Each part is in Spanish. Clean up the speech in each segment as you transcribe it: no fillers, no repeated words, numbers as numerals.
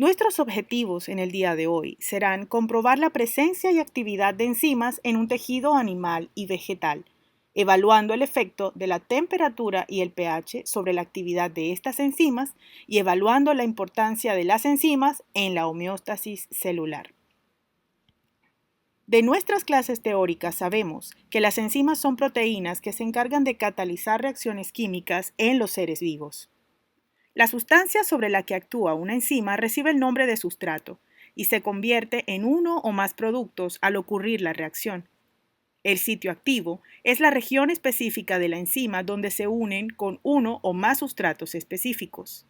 Nuestros objetivos en el día de hoy serán comprobar la presencia y actividad de enzimas en un tejido animal y vegetal, evaluando el efecto de la temperatura y el pH sobre la actividad de estas enzimas y evaluando la importancia de las enzimas en la homeostasis celular. De nuestras clases teóricas sabemos que las enzimas son proteínas que se encargan de catalizar reacciones químicas en los seres vivos. La sustancia sobre la que actúa una enzima recibe el nombre de sustrato y se convierte en uno o más productos al ocurrir la reacción. El sitio activo es la región específica de la enzima donde se unen con uno o más sustratos específicos.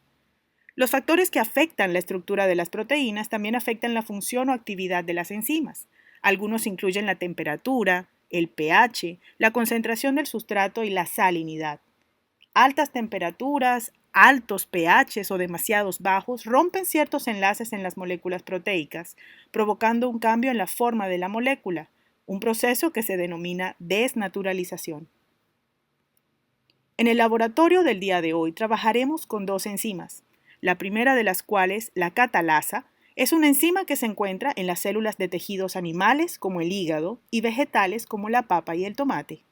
Los factores que afectan la estructura de las proteínas también afectan la función o actividad de las enzimas. Algunos incluyen la temperatura, el pH, la concentración del sustrato y la salinidad. Altas temperaturas, altos pHs o demasiados bajos rompen ciertos enlaces en las moléculas proteicas, provocando un cambio en la forma de la molécula, un proceso que se denomina desnaturalización. En el laboratorio del día de hoy trabajaremos con dos enzimas, la primera de las cuales, la catalasa, es una enzima que se encuentra en las células de tejidos animales como el hígado y vegetales como la papa y el tomate.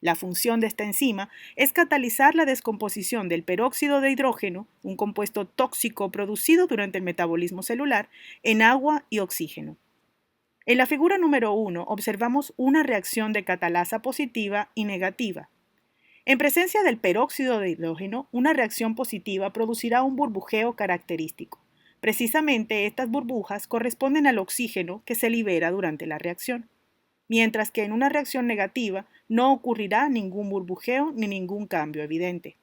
La función de esta enzima es catalizar la descomposición del peróxido de hidrógeno, un compuesto tóxico producido durante el metabolismo celular, en agua y oxígeno. En la figura número 1 observamos una reacción de catalasa positiva y negativa. En presencia del peróxido de hidrógeno, una reacción positiva producirá un burbujeo característico. Precisamente estas burbujas corresponden al oxígeno que se libera durante la reacción, mientras que en una reacción negativa no ocurrirá ningún burbujeo ni ningún cambio evidente.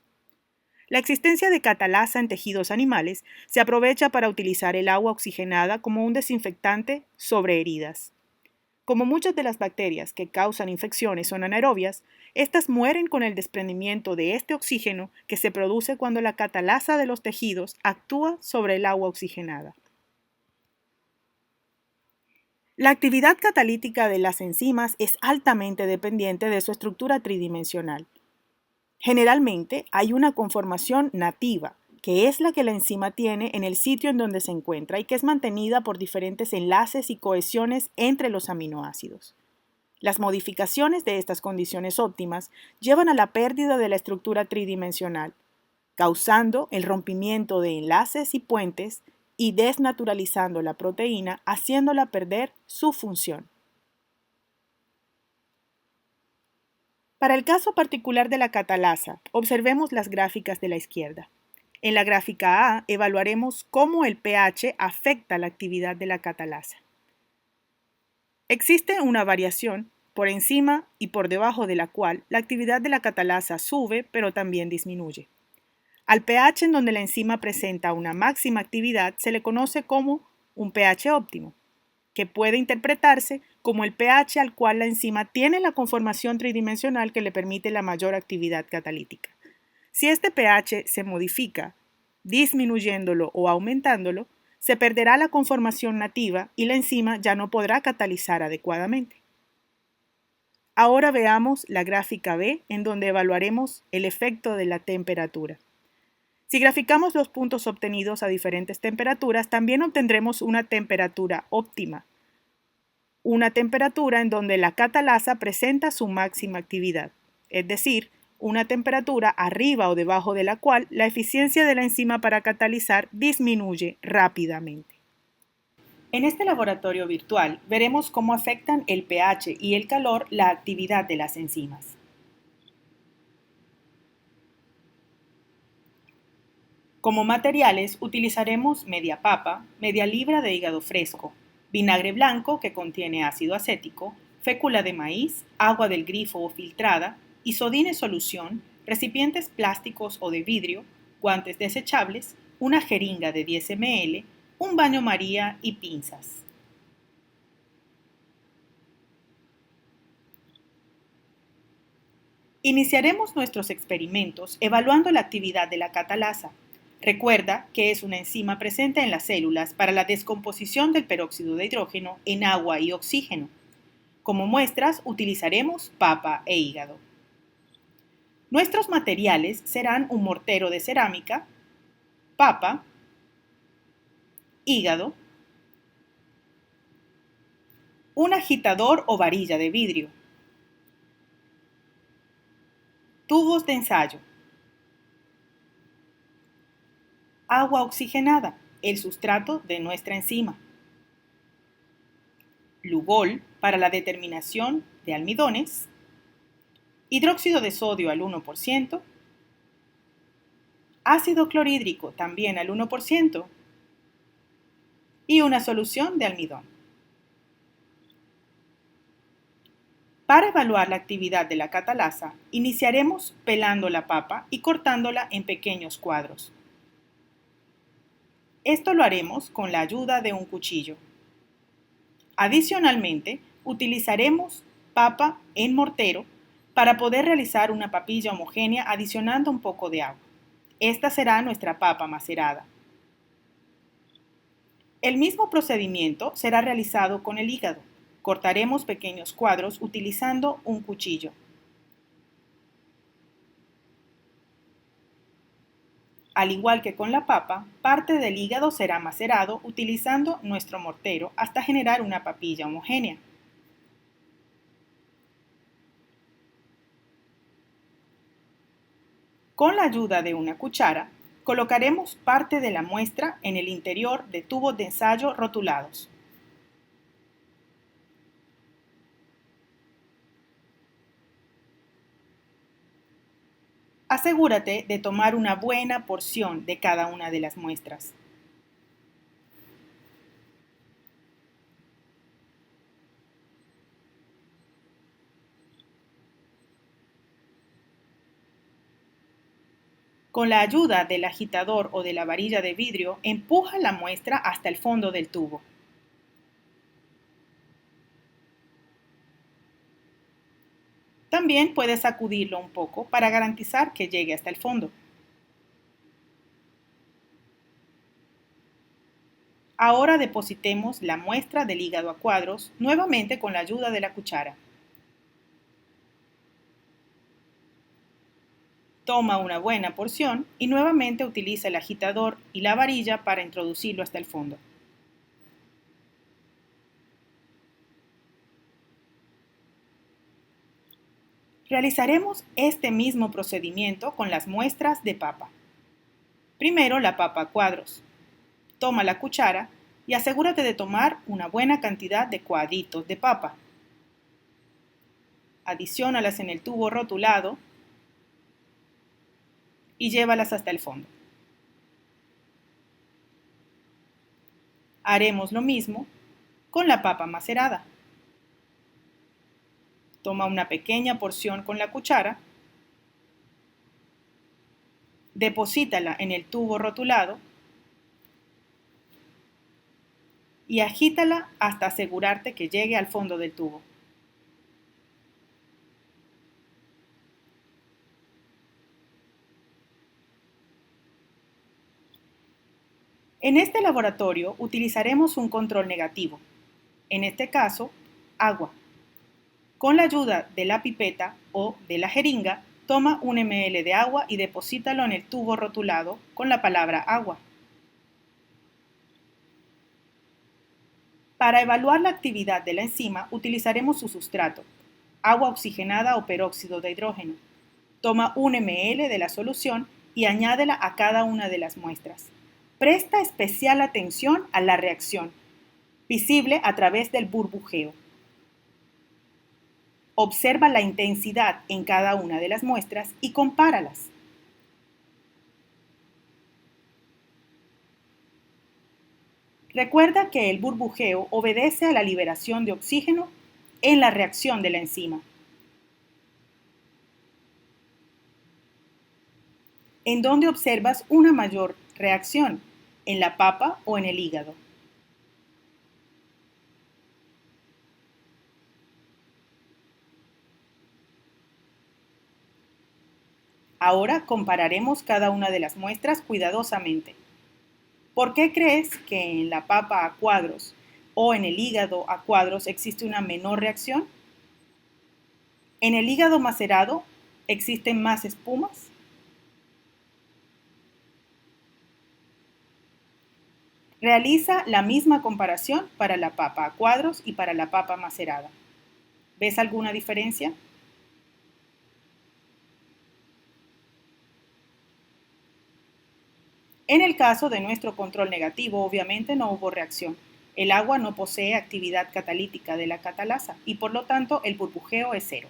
La existencia de catalasa en tejidos animales se aprovecha para utilizar el agua oxigenada como un desinfectante sobre heridas. Como muchas de las bacterias que causan infecciones son anaerobias, estas mueren con el desprendimiento de este oxígeno que se produce cuando la catalasa de los tejidos actúa sobre el agua oxigenada. La actividad catalítica de las enzimas es altamente dependiente de su estructura tridimensional. Generalmente hay una conformación nativa, que es la que la enzima tiene en el sitio en donde se encuentra y que es mantenida por diferentes enlaces y cohesiones entre los aminoácidos. Las modificaciones de estas condiciones óptimas llevan a la pérdida de la estructura tridimensional, causando el rompimiento de enlaces y puentes y desnaturalizando la proteína, haciéndola perder su función. Para el caso particular de la catalasa, observemos las gráficas de la izquierda. En la gráfica A evaluaremos cómo el pH afecta la actividad de la catalasa. Existe una variación por encima y por debajo de la cual la actividad de la catalasa sube pero también disminuye. Al pH en donde la enzima presenta una máxima actividad se le conoce como un pH óptimo, que puede interpretarse como el pH al cual la enzima tiene la conformación tridimensional que le permite la mayor actividad catalítica. Si este pH se modifica, disminuyéndolo o aumentándolo, se perderá la conformación nativa y la enzima ya no podrá catalizar adecuadamente. Ahora veamos la gráfica B, en donde evaluaremos el efecto de la temperatura. Si graficamos los puntos obtenidos a diferentes temperaturas, también obtendremos una temperatura óptima, una temperatura en donde la catalasa presenta su máxima actividad, es decir, una temperatura arriba o debajo de la cual la eficiencia de la enzima para catalizar disminuye rápidamente. En este laboratorio virtual veremos cómo afectan el pH y el calor la actividad de las enzimas. Como materiales utilizaremos media papa, media libra de hígado fresco, vinagre blanco que contiene ácido acético, fécula de maíz, agua del grifo o filtrada, isodina en solución, recipientes plásticos o de vidrio, guantes desechables, una jeringa de 10 ml, un baño María y pinzas. Iniciaremos nuestros experimentos evaluando la actividad de la catalasa. Recuerda que es una enzima presente en las células para la descomposición del peróxido de hidrógeno en agua y oxígeno. Como muestras utilizaremos papa e hígado. Nuestros materiales serán un mortero de cerámica, papa, hígado, un agitador o varilla de vidrio, tubos de ensayo, agua oxigenada, el sustrato de nuestra enzima, Lugol para la determinación de almidones, hidróxido de sodio al 1%, ácido clorhídrico también al 1% y una solución de almidón. Para evaluar la actividad de la catalasa, iniciaremos pelando la papa y cortándola en pequeños cuadros. Esto lo haremos con la ayuda de un cuchillo. Adicionalmente, utilizaremos papa en mortero para poder realizar una papilla homogénea adicionando un poco de agua. Esta será nuestra papa macerada. El mismo procedimiento será realizado con el hígado. Cortaremos pequeños cuadros utilizando un cuchillo. Al igual que con la papa, parte del hígado será macerado utilizando nuestro mortero hasta generar una papilla homogénea. Con la ayuda de una cuchara, colocaremos parte de la muestra en el interior de tubos de ensayo rotulados. Asegúrate de tomar una buena porción de cada una de las muestras. Con la ayuda del agitador o de la varilla de vidrio, empuja la muestra hasta el fondo del tubo. También puedes sacudirlo un poco para garantizar que llegue hasta el fondo. Ahora depositemos la muestra del hígado a cuadros nuevamente con la ayuda de la cuchara. Toma una buena porción y nuevamente utiliza el agitador y la varilla para introducirlo hasta el fondo. Realizaremos este mismo procedimiento con las muestras de papa. Primero la papa a cuadros. Toma la cuchara y asegúrate de tomar una buena cantidad de cuadritos de papa. Adiciónalas en el tubo rotulado y llévalas hasta el fondo. Haremos lo mismo con la papa macerada. Toma una pequeña porción con la cuchara, deposítala en el tubo rotulado y agítala hasta asegurarte que llegue al fondo del tubo. En este laboratorio utilizaremos un control negativo, en este caso, agua. Con la ayuda de la pipeta o de la jeringa, toma 1 ml de agua y deposítalo en el tubo rotulado con la palabra agua. Para evaluar la actividad de la enzima, utilizaremos su sustrato, agua oxigenada o peróxido de hidrógeno. Toma 1 ml de la solución y añádela a cada una de las muestras. Presta especial atención a la reacción, visible a través del burbujeo. Observa la intensidad en cada una de las muestras y compáralas. Recuerda que el burbujeo obedece a la liberación de oxígeno en la reacción de la enzima. ¿En dónde observas una mayor reacción? ¿En la papa o en el hígado? Ahora compararemos cada una de las muestras cuidadosamente. ¿Por qué crees que en la papa a cuadros o en el hígado a cuadros existe una menor reacción? ¿En el hígado macerado existen más espumas? Realiza la misma comparación para la papa a cuadros y para la papa macerada. ¿Ves alguna diferencia? En el caso de nuestro control negativo, obviamente no hubo reacción. El agua no posee actividad catalítica de la catalasa y por lo tanto el burbujeo es cero.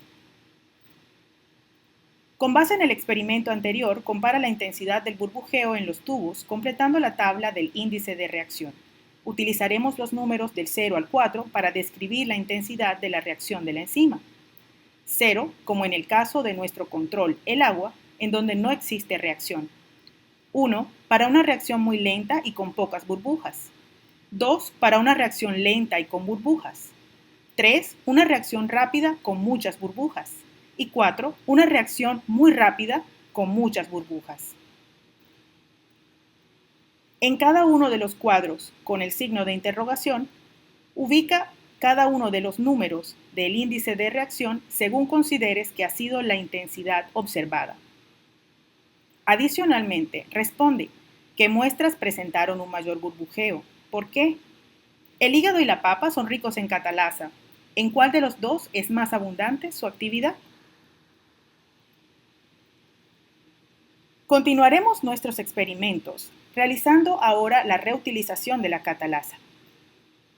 Con base en el experimento anterior, compara la intensidad del burbujeo en los tubos completando la tabla del índice de reacción. Utilizaremos los números del 0 al 4 para describir la intensidad de la reacción de la enzima. 0, como en el caso de nuestro control, el agua, en donde no existe reacción. 1, para una reacción muy lenta y con pocas burbujas. 2, para una reacción lenta y con burbujas. 3, una reacción rápida con muchas burbujas. Y 4, una reacción muy rápida con muchas burbujas. En cada uno de los cuadros, con el signo de interrogación, ubica cada uno de los números del índice de reacción según consideres que ha sido la intensidad observada. Adicionalmente, responde, ¿qué muestras presentaron un mayor burbujeo? ¿Por qué? El hígado y la papa son ricos en catalasa. ¿En cuál de los dos es más abundante su actividad? Continuaremos nuestros experimentos, realizando ahora la reutilización de la catalasa.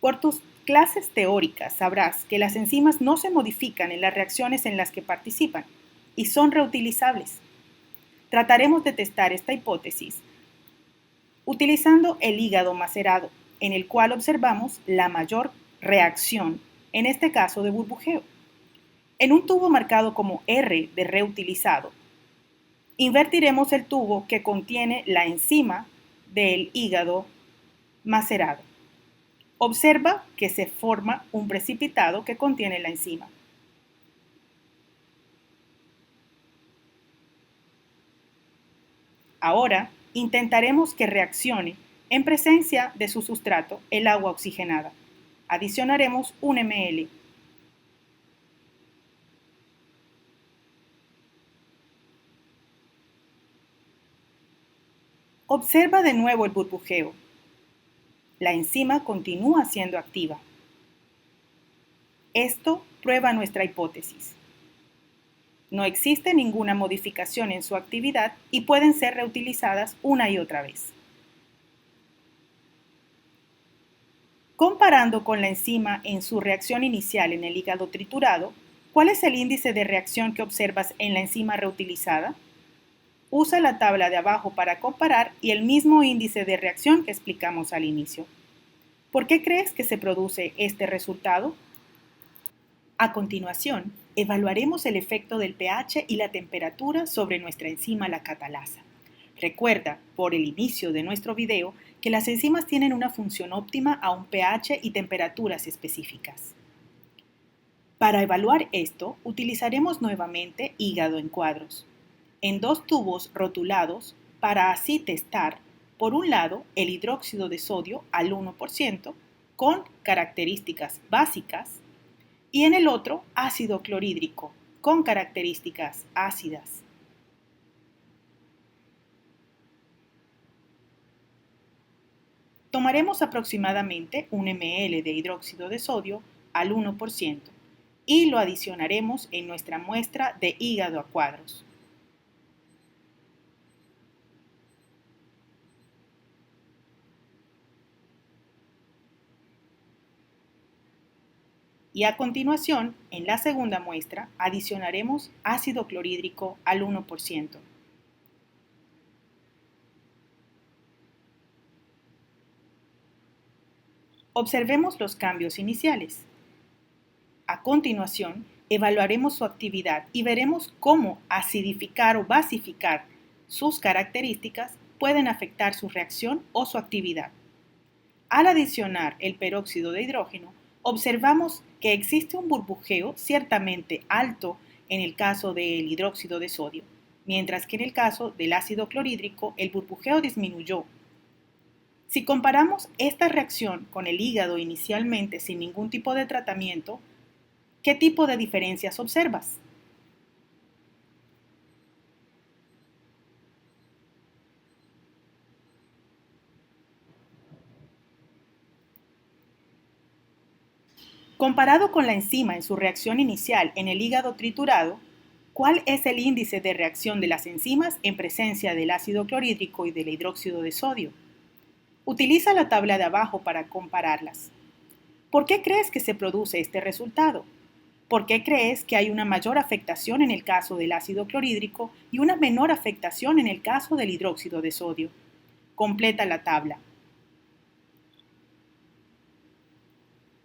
Por tus clases teóricas sabrás que las enzimas no se modifican en las reacciones en las que participan y son reutilizables. Trataremos de testar esta hipótesis utilizando el hígado macerado, en el cual observamos la mayor reacción, en este caso de burbujeo. En un tubo marcado como R de reutilizado, invertiremos el tubo que contiene la enzima del hígado macerado. Observa que se forma un precipitado que contiene la enzima. Ahora intentaremos que reaccione en presencia de su sustrato, el agua oxigenada. Adicionaremos 1 ml. Observa de nuevo el burbujeo. La enzima continúa siendo activa. Esto prueba nuestra hipótesis. No existe ninguna modificación en su actividad y pueden ser reutilizadas una y otra vez. Comparando con la enzima en su reacción inicial en el hígado triturado, ¿cuál es el índice de reacción que observas en la enzima reutilizada? Usa la tabla de abajo para comparar y el mismo índice de reacción que explicamos al inicio. ¿Por qué crees que se produce este resultado? A continuación, evaluaremos el efecto del pH y la temperatura sobre nuestra enzima la catalasa. Recuerda, por el inicio de nuestro video, que las enzimas tienen una función óptima a un pH y temperaturas específicas. Para evaluar esto, utilizaremos nuevamente hígado en cuadros, en dos tubos rotulados para así testar, por un lado, el hidróxido de sodio al 1% con características básicas y en el otro ácido clorhídrico con características ácidas. Tomaremos aproximadamente 1 ml de hidróxido de sodio al 1% y lo adicionaremos en nuestra muestra de hígado a cuadros. Y a continuación, en la segunda muestra, adicionaremos ácido clorhídrico al 1%. Observemos los cambios iniciales. A continuación, evaluaremos su actividad y veremos cómo acidificar o basificar sus características pueden afectar su reacción o su actividad. Al adicionar el peróxido de hidrógeno, observamos que existe un burbujeo ciertamente alto en el caso del hidróxido de sodio, mientras que en el caso del ácido clorhídrico el burbujeo disminuyó. Si comparamos esta reacción con el hígado inicialmente sin ningún tipo de tratamiento, ¿qué tipo de diferencias observas? Comparado con la enzima en su reacción inicial en el hígado triturado, ¿cuál es el índice de reacción de las enzimas en presencia del ácido clorhídrico y del hidróxido de sodio? Utiliza la tabla de abajo para compararlas. ¿Por qué crees que se produce este resultado? ¿Por qué crees que hay una mayor afectación en el caso del ácido clorhídrico y una menor afectación en el caso del hidróxido de sodio? Completa la tabla.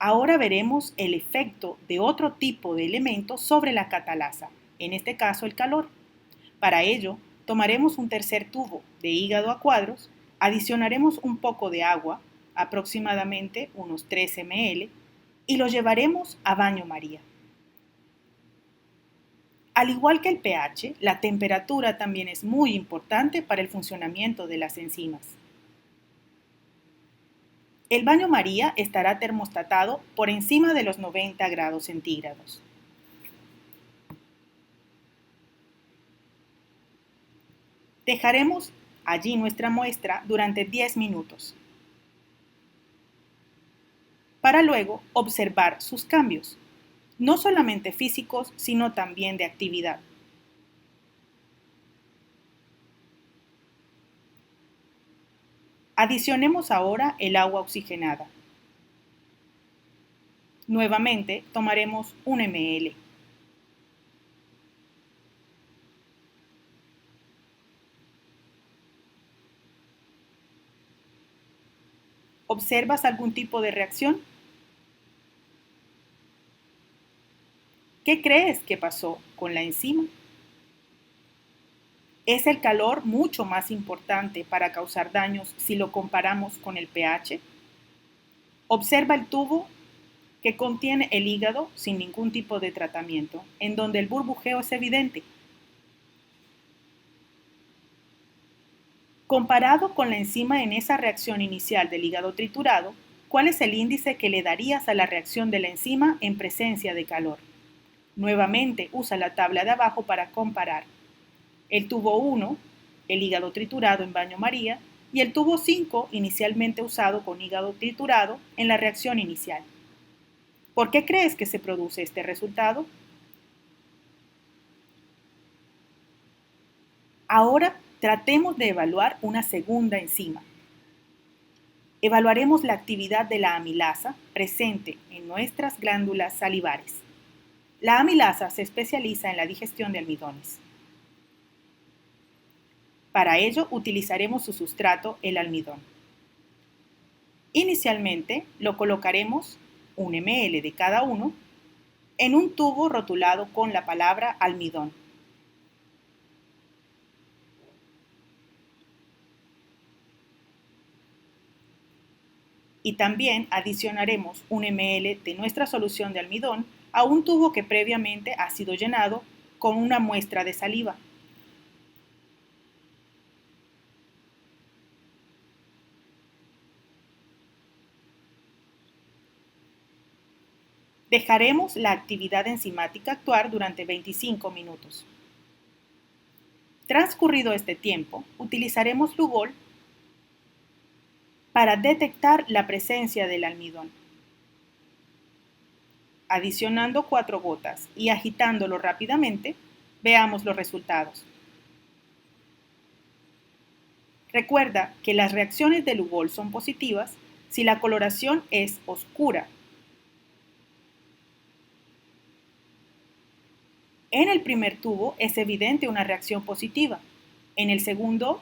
Ahora veremos el efecto de otro tipo de elemento sobre la catalasa, en este caso el calor. Para ello, tomaremos un tercer tubo de hígado a cuadros, adicionaremos un poco de agua, aproximadamente unos 3 ml, y lo llevaremos a baño María. Al igual que el pH, la temperatura también es muy importante para el funcionamiento de las enzimas. El baño María estará termostatado por encima de los 90 grados centígrados. Dejaremos allí nuestra muestra durante 10 minutos, para luego observar sus cambios, no solamente físicos, sino también de actividad. Adicionemos ahora el agua oxigenada. Nuevamente tomaremos 1 ml. ¿Observas algún tipo de reacción? ¿Qué crees que pasó con la enzima? ¿Es el calor mucho más importante para causar daños si lo comparamos con el pH? Observa el tubo que contiene el hígado sin ningún tipo de tratamiento, en donde el burbujeo es evidente. Comparado con la enzima en esa reacción inicial del hígado triturado, ¿cuál es el índice que le darías a la reacción de la enzima en presencia de calor? Nuevamente usa la tabla de abajo para comparar. El tubo 1, el hígado triturado en baño María, y el tubo 5, inicialmente usado con hígado triturado en la reacción inicial. ¿Por qué crees que se produce este resultado? Ahora tratemos de evaluar una segunda enzima. Evaluaremos la actividad de la amilasa presente en nuestras glándulas salivares. La amilasa se especializa en la digestión de almidones. Para ello utilizaremos su sustrato, el almidón. Inicialmente lo colocaremos 1 ml de cada uno en un tubo rotulado con la palabra almidón. Y también adicionaremos 1 ml de nuestra solución de almidón a un tubo que previamente ha sido llenado con una muestra de saliva. Dejaremos la actividad enzimática actuar durante 25 minutos. Transcurrido este tiempo, utilizaremos Lugol para detectar la presencia del almidón. Adicionando 4 gotas y agitándolo rápidamente, veamos los resultados. Recuerda que las reacciones de Lugol son positivas si la coloración es oscura. En el primer tubo es evidente una reacción positiva. En el segundo,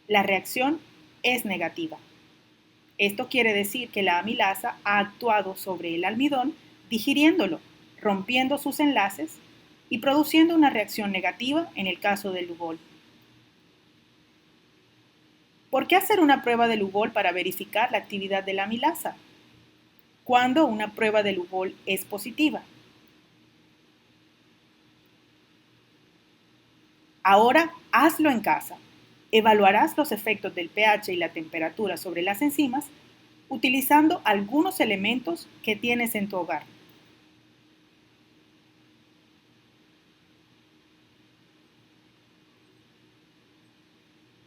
la reacción es negativa. Esto quiere decir que la amilasa ha actuado sobre el almidón digiriéndolo, rompiendo sus enlaces y produciendo una reacción negativa en el caso del Lugol. ¿Por qué hacer una prueba de Lugol para verificar la actividad de la amilasa? ¿Cuándo una prueba de Lugol es positiva? Ahora hazlo en casa. Evaluarás los efectos del pH y la temperatura sobre las enzimas utilizando algunos elementos que tienes en tu hogar.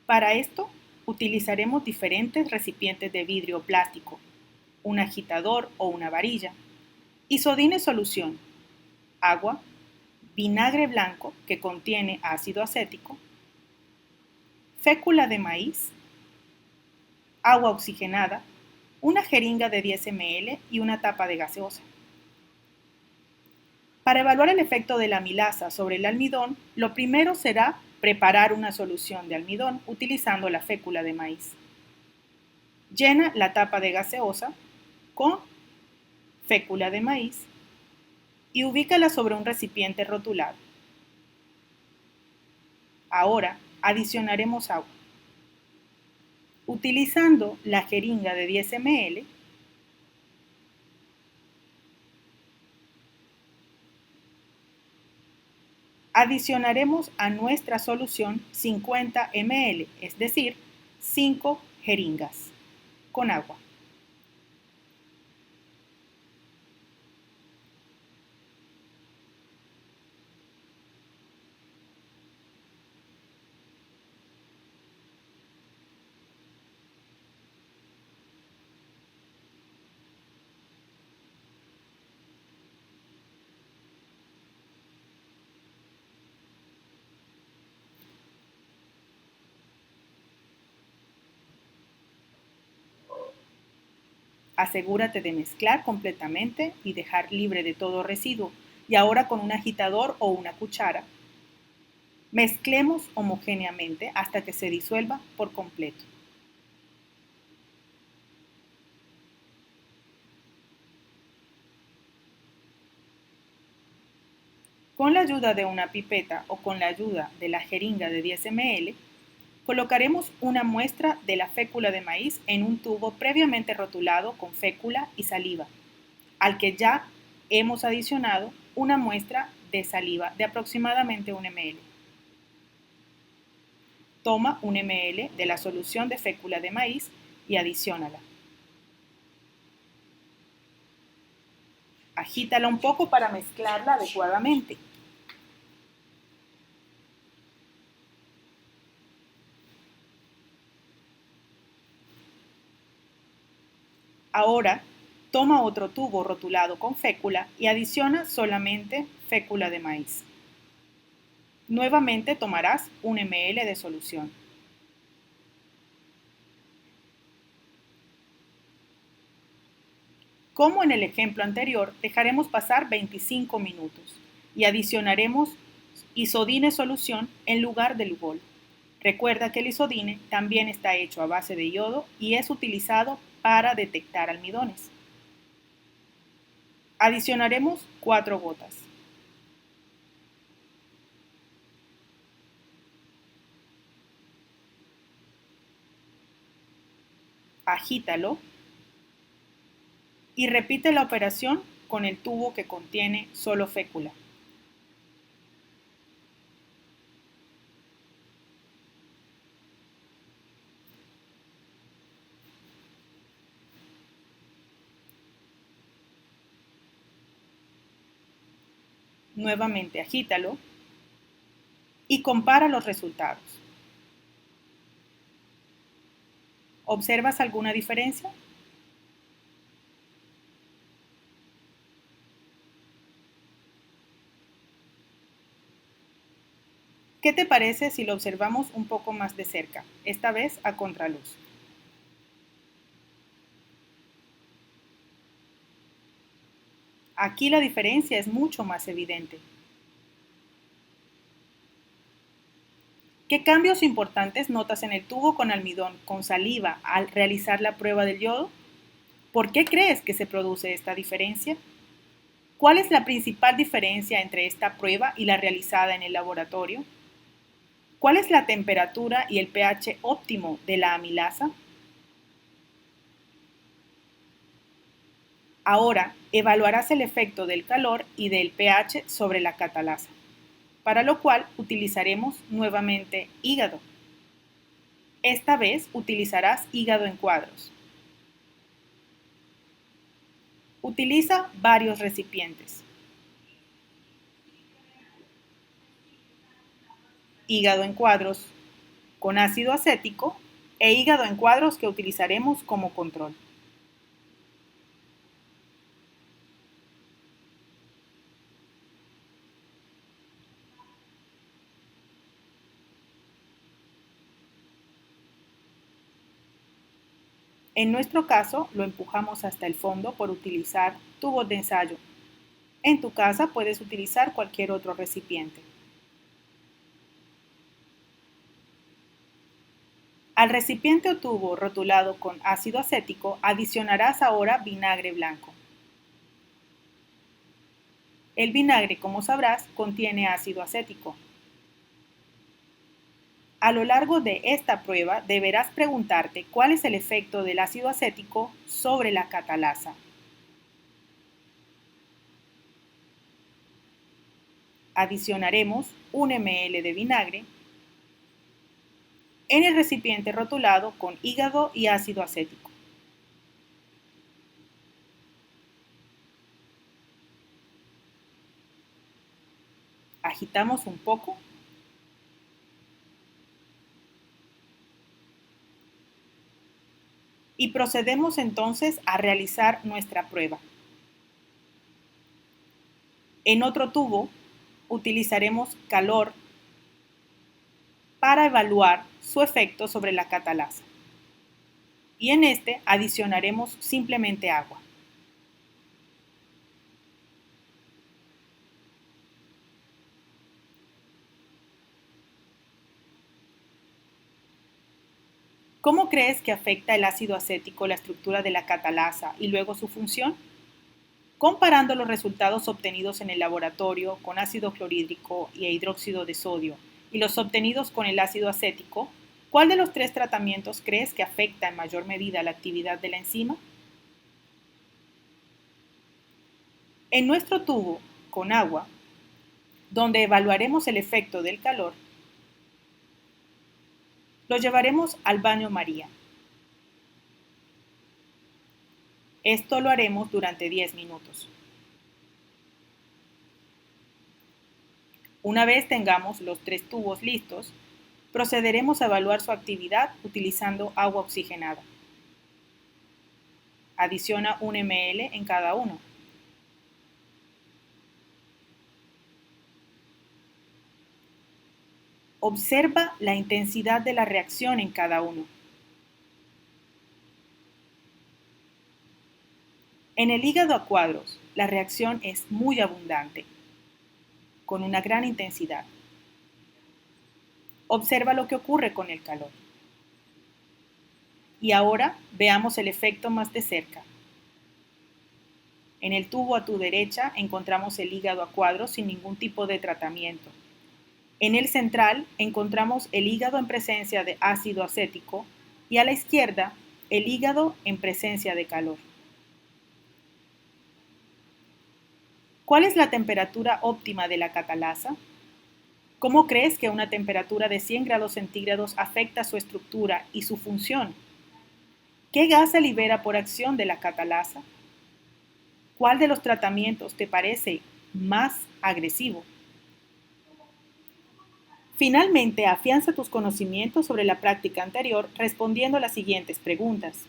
Para esto, utilizaremos diferentes recipientes de vidrio o plástico, un agitador o una varilla. Isodine solución: agua, vinagre blanco que contiene ácido acético, fécula de maíz, agua oxigenada, una jeringa de 10 ml y una tapa de gaseosa. Para evaluar el efecto de la amilasa sobre el almidón, lo primero será preparar una solución de almidón utilizando la fécula de maíz. Llena la tapa de gaseosa con fécula de maíz y ubícala sobre un recipiente rotulado. Ahora adicionaremos agua. Utilizando la jeringa de 10 ml, adicionaremos a nuestra solución 50 ml, es decir, 5 jeringas con agua. Asegúrate de mezclar completamente y dejar libre de todo residuo. Y ahora con un agitador o una cuchara, mezclemos homogéneamente hasta que se disuelva por completo. Con la ayuda de una pipeta o con la ayuda de la jeringa de 10 ml, colocaremos una muestra de la fécula de maíz en un tubo previamente rotulado con fécula y saliva, al que ya hemos adicionado una muestra de saliva de aproximadamente 1 ml. Toma 1 ml de la solución de fécula de maíz y adiciónala. Agítala un poco para mezclarla adecuadamente. Ahora, toma otro tubo rotulado con fécula y adiciona solamente fécula de maíz. Nuevamente tomarás 1 ml de solución. Como en el ejemplo anterior, dejaremos pasar 25 minutos y adicionaremos isodine solución en lugar del Lugol. Recuerda que el isodine también está hecho a base de yodo y es utilizado para detectar almidones. Adicionaremos 4 gotas. Agítalo y repite la operación con el tubo que contiene solo fécula. Nuevamente agítalo y compara los resultados. ¿Observas alguna diferencia? ¿Qué te parece si lo observamos un poco más de cerca, esta vez a contraluz? Aquí la diferencia es mucho más evidente. ¿Qué cambios importantes notas en el tubo con almidón con saliva al realizar la prueba del yodo? ¿Por qué crees que se produce esta diferencia? ¿Cuál es la principal diferencia entre esta prueba y la realizada en el laboratorio? ¿Cuál es la temperatura y el pH óptimo de la amilasa? Ahora evaluarás el efecto del calor y del pH sobre la catalasa, para lo cual utilizaremos nuevamente hígado. Esta vez utilizarás hígado en cuadros. Utiliza varios recipientes. Hígado en cuadros con ácido acético e hígado en cuadros que utilizaremos como control. En nuestro caso, lo empujamos hasta el fondo por utilizar tubos de ensayo. En tu casa puedes utilizar cualquier otro recipiente. Al recipiente o tubo rotulado con ácido acético adicionarás ahora vinagre blanco. El vinagre, como sabrás, contiene ácido acético. A lo largo de esta prueba deberás preguntarte cuál es el efecto del ácido acético sobre la catalasa. Adicionaremos 1 ml de vinagre en el recipiente rotulado con hígado y ácido acético. Agitamos un poco y procedemos entonces a realizar nuestra prueba. En otro tubo utilizaremos calor para evaluar su efecto sobre la catalasa y en este adicionaremos simplemente agua. ¿Cómo crees que afecta el ácido acético la estructura de la catalasa y luego su función? Comparando los resultados obtenidos en el laboratorio con ácido clorhídrico e hidróxido de sodio y los obtenidos con el ácido acético, ¿cuál de los tres tratamientos crees que afecta en mayor medida la actividad de la enzima? En nuestro tubo con agua, donde evaluaremos el efecto del calor, lo llevaremos al baño María. Esto lo haremos durante 10 minutos. Una vez tengamos los tres tubos listos, procederemos a evaluar su actividad utilizando agua oxigenada. Adiciona 1 ml en cada uno. Observa la intensidad de la reacción en cada uno. En el hígado a cuadros, la reacción es muy abundante, con una gran intensidad. Observa lo que ocurre con el calor. Y ahora veamos el efecto más de cerca. En el tubo a tu derecha encontramos el hígado a cuadros sin ningún tipo de tratamiento. En el central encontramos el hígado en presencia de ácido acético y a la izquierda el hígado en presencia de calor. ¿Cuál es la temperatura óptima de la catalasa? ¿Cómo crees que una temperatura de 100 grados centígrados afecta su estructura y su función? ¿Qué gas se libera por acción de la catalasa? ¿Cuál de los tratamientos te parece más agresivo? Finalmente, afianza tus conocimientos sobre la práctica anterior respondiendo a las siguientes preguntas.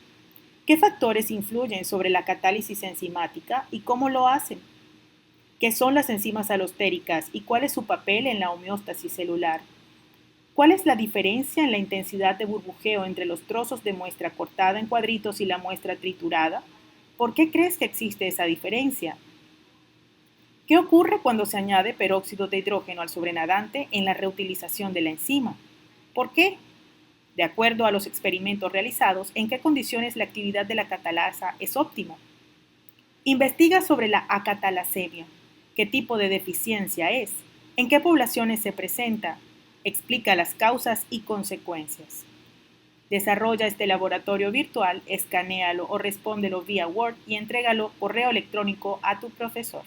¿Qué factores influyen sobre la catálisis enzimática y cómo lo hacen? ¿Qué son las enzimas alostéricas y cuál es su papel en la homeostasis celular? ¿Cuál es la diferencia en la intensidad de burbujeo entre los trozos de muestra cortada en cuadritos y la muestra triturada? ¿Por qué crees que existe esa diferencia? ¿Qué ocurre cuando se añade peróxido de hidrógeno al sobrenadante en la reutilización de la enzima? ¿Por qué? De acuerdo a los experimentos realizados, ¿en qué condiciones la actividad de la catalasa es óptima? Investiga sobre la acatalasemia. ¿Qué tipo de deficiencia es? ¿En qué poblaciones se presenta? Explica las causas y consecuencias. Desarrolla este laboratorio virtual, escanéalo o respóndelo vía Word y entrégalo correo electrónico a tu profesor.